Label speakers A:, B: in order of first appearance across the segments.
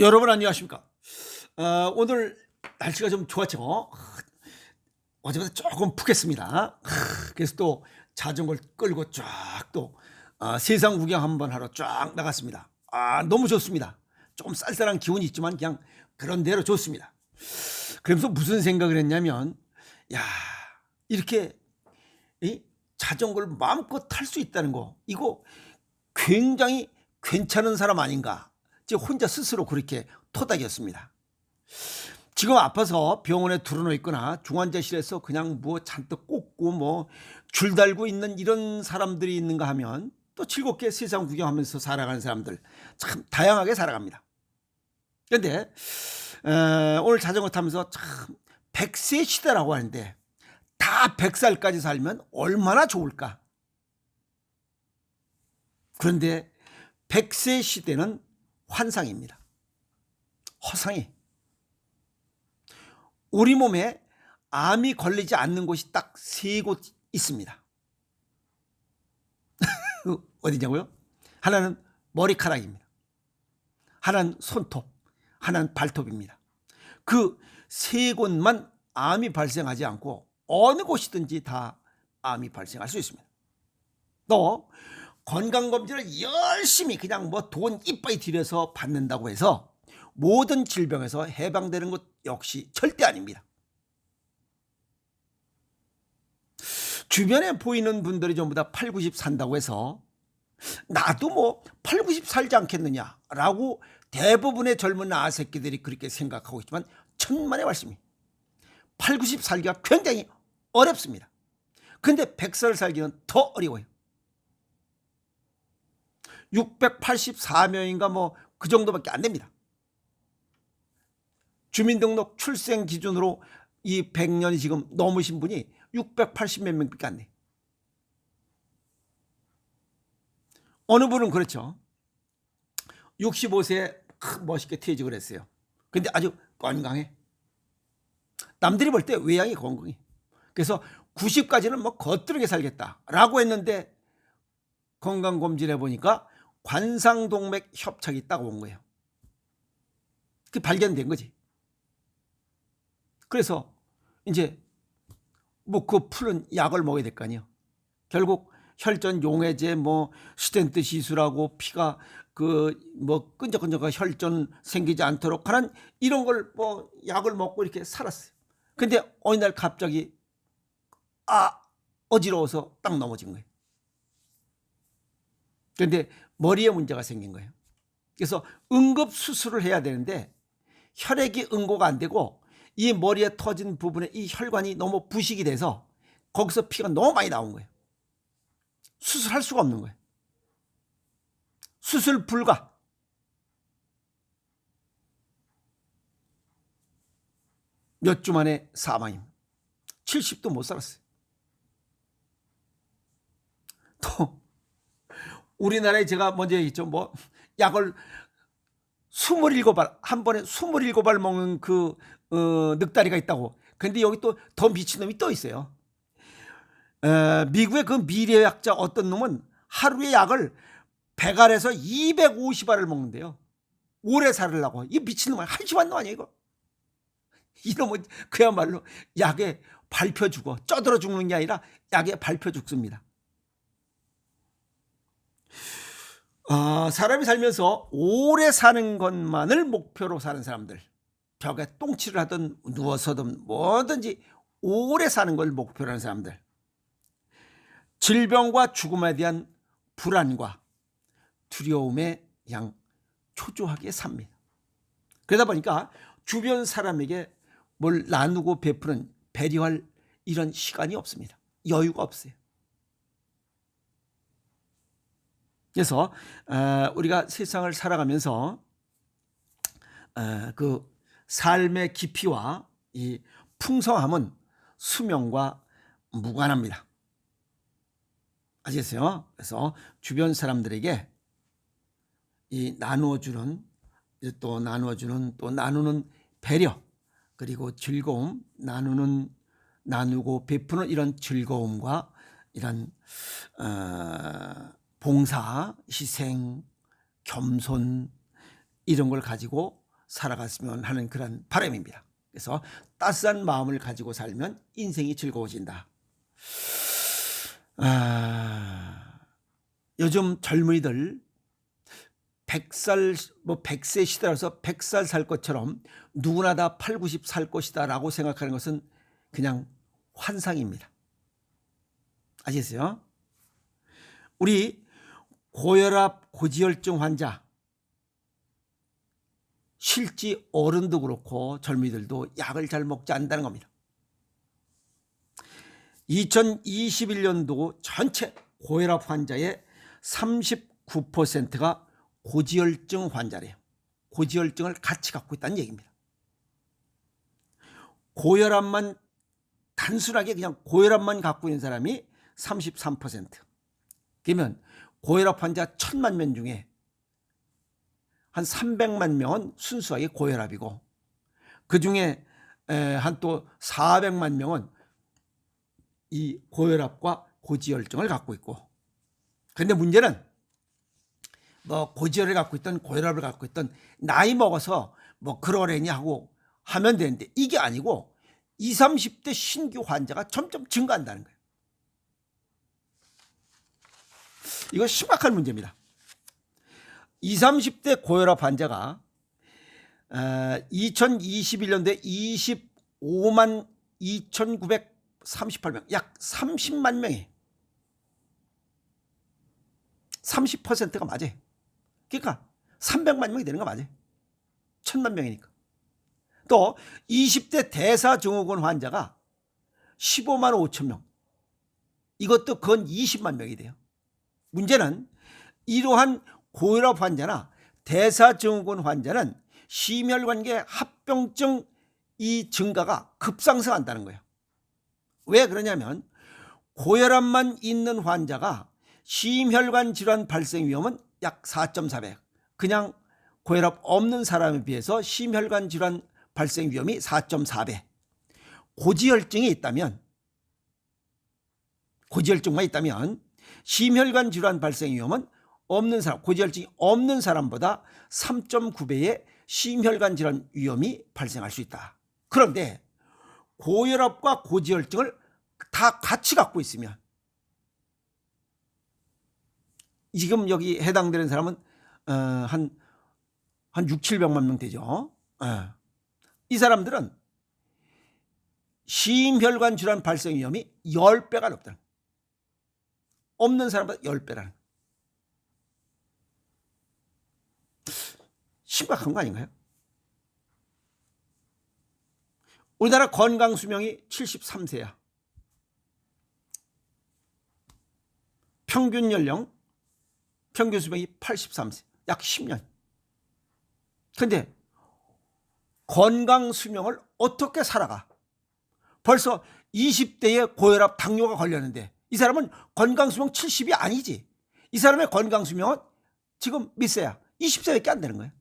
A: 여러분 안녕하십니까? 오늘 날씨가 좀 좋았죠? 어제보다 조금 푹했습니다. 그래서 또 자전거를 끌고 쫙 또 세상 구경 한번 하러 쫙 나갔습니다. 너무 좋습니다. 조금 쌀쌀한 기운이 있지만 그냥 그런 대로 좋습니다. 그러면서 무슨 생각을 했냐면, 야, 이렇게 이 자전거를 마음껏 탈 수 있다는 거, 이거 굉장히 괜찮은 사람 아닌가? 제 혼자 스스로 그렇게 토닥였습니다. 지금 아파서 병원에 들어놓 있거나 중환자실에서 그냥 뭐 잔뜩 꽂고 뭐 줄 달고 있는 이런 사람들이 있는가 하면, 또 즐겁게 세상 구경하면서 살아가는 사람들 참 다양하게 살아갑니다. 그런데 오늘 자전거 타면서 참 100세 시대라고 하는데, 다 100살까지 살면 얼마나 좋을까? 그런데 100세 시대는 환상입니다. 허상이. 우리 몸에 암이 걸리지 않는 곳이 딱 세 곳 있습니다. 어디냐고요? 하나는 머리카락입니다. 하나는 손톱, 하나는 발톱입니다. 그 세 곳만 암이 발생하지 않고 어느 곳이든지 다 암이 발생할 수 있습니다. 또 건강검진을 열심히 그냥 뭐 돈 이빠이 들여서 받는다고 해서 모든 질병에서 해방되는 것 역시 절대 아닙니다. 주변에 보이는 분들이 전부 다 8, 90 산다고 해서 나도 뭐 8, 90 살지 않겠느냐라고 대부분의 젊은 아새끼들이 그렇게 생각하고 있지만, 천만의 말씀이 8, 90 살기가 굉장히 어렵습니다. 근데 100살 살기는 더 어려워요. 684명인가 뭐 그 정도밖에 안 됩니다. 주민등록 출생 기준으로 이 100년이 지금 넘으신 분이 680 몇 명밖에 안 돼. 어느 분은 그렇죠. 65세에 멋있게 퇴직을 했어요. 근데 아주 건강해. 남들이 볼 때 외양이 건강해. 그래서 90까지는 뭐 거뜬하게 살겠다라고 했는데, 건강검진해 보니까 관상동맥 협착이 있다고 온 거예요. 그게 발견된 거지. 그래서 이제 뭐 그 푸는 약을 먹어야 될 거 아니에요. 결국 혈전 용해제, 뭐 스텐트 시술하고 피가 그 뭐 끈적끈적한 혈전 생기지 않도록 하는 이런 걸 뭐 약을 먹고 이렇게 살았어요. 근데 어느 날 갑자기 어지러워서 딱 넘어진 거예요. 그런데 머리에 문제가 생긴 거예요. 그래서 응급 수술을 해야 되는데 혈액이 응고가 안 되고 이 머리에 터진 부분에 이 혈관이 너무 부식이 돼서 거기서 피가 너무 많이 나온 거예요. 수술할 수가 없는 거예요. 수술 불가. 몇 주 만에 사망입니다. 70도 못 살았어요. 또 우리나라에 제가 먼저 얘기했죠. 뭐 약을 27알, 한 번에 27알 먹는 그 늑다리가 있다고. 근데 여기 또 더 미친 놈이 또 있어요. 미국의 그 미래학자 어떤 놈은 하루에 약을 100알에서 250알을 먹는데요. 오래 살으려고. 이 미친놈, 한심한 놈 아니야 이거. 이놈은 그야말로 약에 밟혀 죽어. 쪄들어 죽는 게 아니라 약에 밟혀 죽습니다. 사람이 살면서 오래 사는 것만을 목표로 사는 사람들, 벽에 똥칠을 하든 누워서든 뭐든지 오래 사는 걸 목표로 하는 사람들, 질병과 죽음에 대한 불안과 두려움에 그냥 초조하게 삽니다. 그러다 보니까 주변 사람에게 뭘 나누고 베푸는, 배려할 이런 시간이 없습니다. 여유가 없어요. 그래서 우리가 세상을 살아가면서 그 삶의 깊이와 이 풍성함은 수명과 무관합니다. 아시겠어요? 그래서 주변 사람들에게 이 나누어주는, 또 나누는 배려, 그리고 즐거움, 나누고 베푸는 이런 즐거움과 이런 봉사, 희생, 겸손, 이런 걸 가지고 살아갔으면 하는 그런 바람입니다. 그래서 따스한 마음을 가지고 살면 인생이 즐거워진다. 요즘 젊은이들 100살, 100세 시대라서 100살 살 것처럼 누구나 다 8, 90 살 것이다 라고 생각하는 것은 그냥 환상입니다. 아시겠어요? 우리 고혈압, 고지혈증 환자, 실제 어른도 그렇고 젊은이들도 약을 잘 먹지 않는다는 겁니다. 2021년도 전체 고혈압 환자의 39%가 고지혈증 환자래요. 고지혈증을 같이 갖고 있다는 얘기입니다. 고혈압만 단순하게 그냥 고혈압만 갖고 있는 사람이 33%. 그러면 고혈압 환자 1000만 명 중에 한 300만 명은 순수하게 고혈압이고 그중에 한 또 400만 명은 이 고혈압과 고지혈증을 갖고 있고, 그런데 문제는 고지혈을 갖고 있던 고혈압을 갖고 있던 나이 먹어서 그러려니 하고 하면 되는데 이게 아니고 20, 30대 신규 환자가 점점 증가한다는 거예요. 이거 심각한 문제입니다. 20, 30대 고혈압 환자가 2021년도에 25만 2,938명, 약 30만 명이 30%가 맞아요. 그러니까 300만 명이 되는 거 맞아요. 1000만 명이니까. 또 20대 대사증후군 환자가 15만 5천 명. 이것도 건 20만 명이 돼요. 문제는 이러한 고혈압 환자나 대사증후군 환자는 심혈관계 합병증 이 증가가 급상승한다는 거예요. 왜 그러냐면 고혈압만 있는 환자가 심혈관 질환 발생 위험은 약 4.4배. 그냥 고혈압 없는 사람에 비해서 심혈관 질환 발생 위험이 4.4배. 고지혈증이 있다면, 고지혈증만 있다면 심혈관 질환 발생 위험은 없는 사람, 고지혈증이 없는 사람보다 3.9배의 심혈관 질환 위험이 발생할 수 있다. 그런데 고혈압과 고지혈증을 다 같이 갖고 있으면, 지금 여기 해당되는 사람은 한 6, 700만 명 되죠. 이 사람들은 심혈관 질환 발생 위험이 10배가 높다는 거예요. 없는 사람보다 10배라는 거예요. 심각한 거 아닌가요? 우리나라 건강 수명이 73세야. 평균 연령, 평균 수명이 83세. 약 10년. 근데 건강 수명을 어떻게 살아가? 벌써 20대에 고혈압, 당뇨가 걸렸는데 이 사람은 건강 수명 70이 아니지. 이 사람의 건강 수명은 지금 몇 세야? 20세밖에 안 되는 거예요.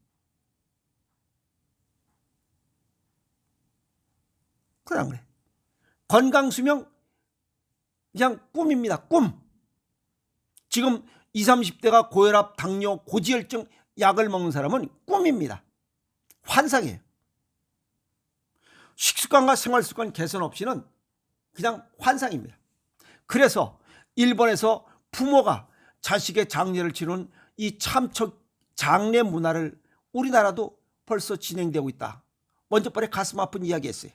A: 그냥 그래. 건강 수명 그냥 꿈입니다. 꿈. 지금 20, 30대가 고혈압, 당뇨, 고지혈증 약을 먹는 사람은 꿈입니다. 환상이에요. 식습관과 생활습관 개선 없이는 그냥 환상입니다. 그래서 일본에서 부모가 자식의 장례를 치르는 이 참척 장례 문화를 우리나라도 벌써 진행되고 있다. 먼저 번에 가슴 아픈 이야기했어요.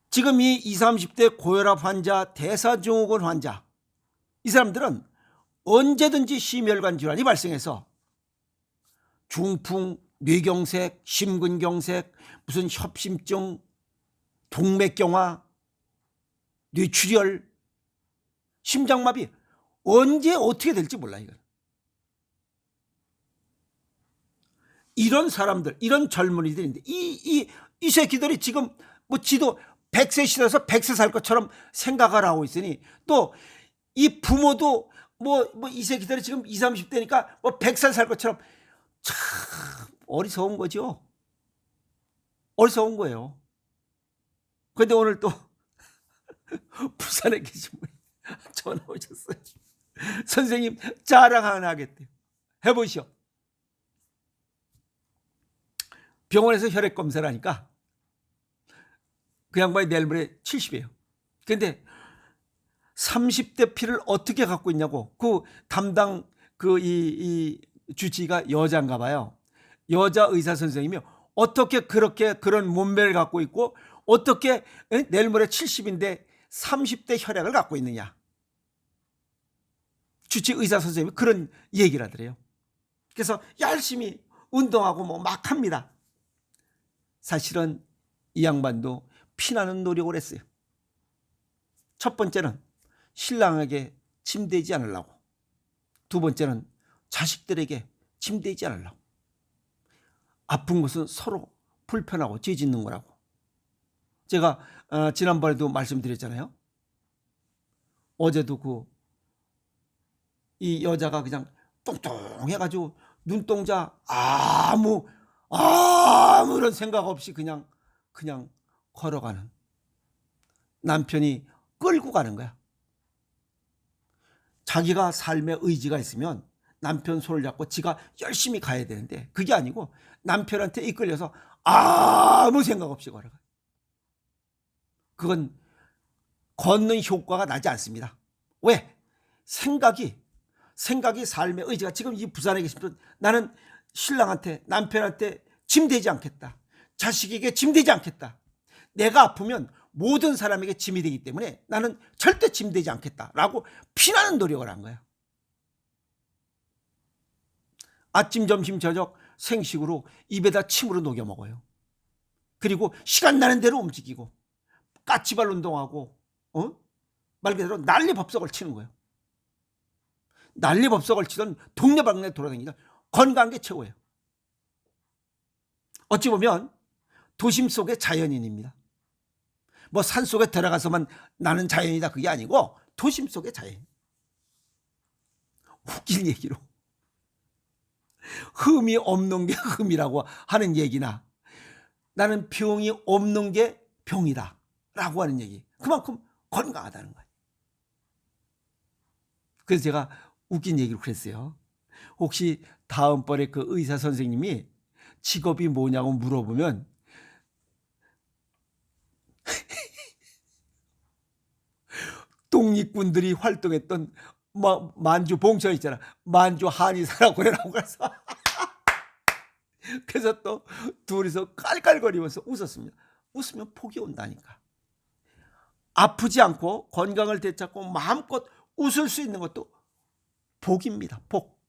A: 지금 이 20, 30대 고혈압 환자, 대사증후군 환자, 이 사람들은 언제든지 심혈관 질환이 발생해서 중풍, 뇌경색, 심근경색, 무슨 협심증, 동맥경화, 뇌출혈, 심장마비, 언제 어떻게 될지 몰라. 이런 사람들, 이런 젊은이들인데 이 새끼들이 지금 지도 100세 시대에서 100세 살 것처럼 생각을 하고 있으니, 또 이 부모도 이 새끼들이 지금 20, 30대니까 100살 살 것처럼, 참 어리석은 거죠. 어리석은 거예요. 그런데 오늘 또 부산에 계신 분이 전화 오셨어요. 선생님 자랑 하나 하겠대요. 해보시오. 병원에서 혈액 검사를 하니까 그 양반이 내일 모레 70이에요. 근데 30대 피를 어떻게 갖고 있냐고. 그 담당 이 주치의가 여자인가 봐요. 여자 의사 선생님이 어떻게 그렇게 그런 몸매를 갖고 있고 어떻게 내일 모레 70인데 30대 혈액을 갖고 있느냐. 주치의 의사 선생님이 그런 얘기를 하더래요. 그래서 열심히 운동하고 뭐 막 합니다. 사실은 이 양반도 피나는 노력을 했어요. 첫 번째는 신랑에게 짐되지 않으려고. 두 번째는 자식들에게 짐되지 않으려고. 아픈 것은 서로 불편하고 죄 짓는 거라고. 제가 지난번에도 말씀드렸잖아요. 어제도 이 여자가 그냥 뚱뚱해가지고 눈동자 아무런 생각 없이 그냥 걸어가는 남편이 끌고 가는 거야. 자기가 삶에 의지가 있으면 남편 손을 잡고 지가 열심히 가야 되는데 그게 아니고 남편한테 이끌려서 아무 생각 없이 걸어가. 그건 걷는 효과가 나지 않습니다. 왜? 생각이 삶의 의지가 지금 이 부산에 계신 분 나는 신랑한테 남편한테 짐되지 않겠다. 자식에게 짐되지 않겠다. 내가 아프면 모든 사람에게 짐이 되기 때문에 나는 절대 짐되지 않겠다라고 피나는 노력을 한 거야. 아침, 점심, 저녁 생식으로 입에다 침으로 녹여 먹어요. 그리고 시간 나는 대로 움직이고 까치발 운동하고 말 그대로 난리법석을 치는 거예요. 난리법석을 치던 동네방네 돌아다니다 건강한 게 최고예요. 어찌 보면 도심 속의 자연인입니다. 뭐 산속에 들어가서만 나는 자연이다 그게 아니고 도심 속의 자연. 웃긴 얘기로 흠이 없는 게 흠이라고 하는 얘기나 나는 병이 없는 게 병이다 라고 하는 얘기. 그만큼 건강하다는 거예요. 그래서 제가 웃긴 얘기를 그랬어요. 혹시 다음번에 그 의사 선생님이 직업이 뭐냐고 물어보면 독립군들이 활동했던 만주 봉천 있잖아. 만주 한의사라고 그래라고 그래서 그래서 또 둘이서 깔깔거리면서 웃었습니다. 웃으면 복이 온다니까. 아프지 않고 건강을 되찾고 마음껏 웃을 수 있는 것도 복입니다. 복.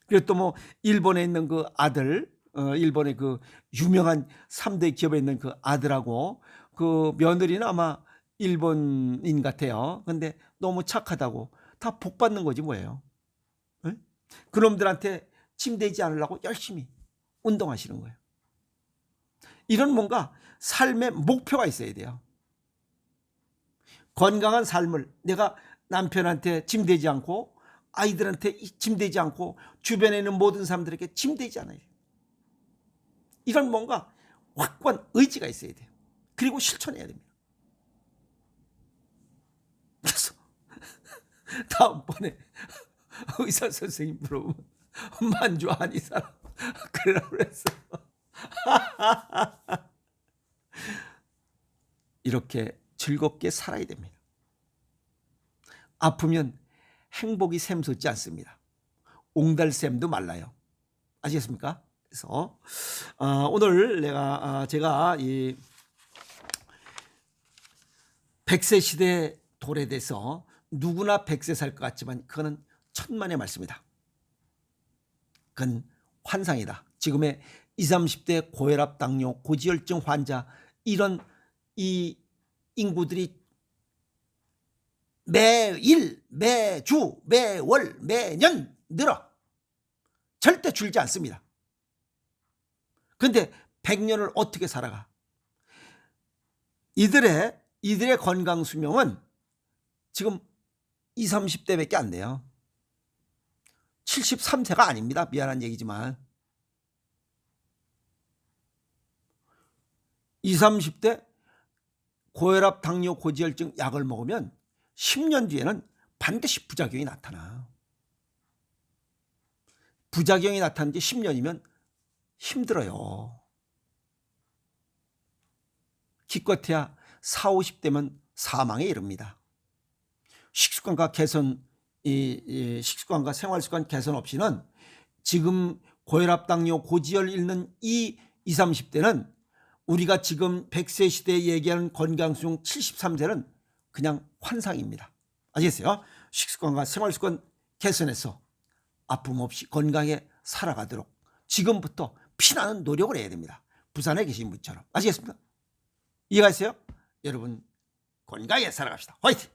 A: 그리고 또 뭐 일본에 있는 그 아들, 일본의 그 유명한 3대 기업에 있는 그 아들하고 그 며느리는 아마 일본인 같아요. 근데 너무 착하다고 다 복 받는 거지 뭐예요. 네? 그놈들한테 침되지 않으려고 열심히 운동하시는 거예요. 이런 뭔가 삶의 목표가 있어야 돼요. 건강한 삶을 내가 남편한테 짐되지 않고 아이들한테 짐되지 않고 주변에 있는 모든 사람들에게 짐되지 않아요. 이런 뭔가 확고한 의지가 있어야 돼요. 그리고 실천해야 됩니다. 그래서 다음번에 의사 선생님 물어보면 만주 한의사라 그래라 그랬어. 이렇게 즐겁게 살아야 됩니다. 아프면 행복이 샘솟지 않습니다. 옹달샘도 말라요. 아시겠습니까? 그래서 오늘 제가 이 100세 시대 돌에 대해서 누구나 100세 살 것 같지만 그거는 천만의 말씀이다. 그건 환상이다. 지금의 20, 30대 고혈압, 당뇨, 고지혈증 환자 이런 이 인구들이 매일, 매주, 매월, 매년 늘어. 절대 줄지 않습니다. 그런데 100년을 어떻게 살아가? 이들의 건강 수명은 지금 20, 30대밖에 안 돼요. 73세가 아닙니다. 미안한 얘기지만. 20, 30대 고혈압, 당뇨, 고지혈증 약을 먹으면 10년 뒤에는 반드시 부작용이 나타나. 부작용이 나타난 지 10년이면 힘들어요. 기껏해야 40, 50대면 사망에 이릅니다. 식습관과 개선, 식습관과 생활습관 개선 없이는 지금 고혈압, 당뇨, 고지혈 잃는 이 20, 30대는 우리가 지금 100세 시대에 얘기하는 건강수용 73세는 그냥 환상입니다. 아시겠어요? 식습관과 생활습관 개선해서 아픔 없이 건강하게 살아가도록 지금부터 피나는 노력을 해야 됩니다. 부산에 계신 분처럼. 아시겠습니까? 이해가세요? 여러분 건강하게 살아갑시다. 화이팅!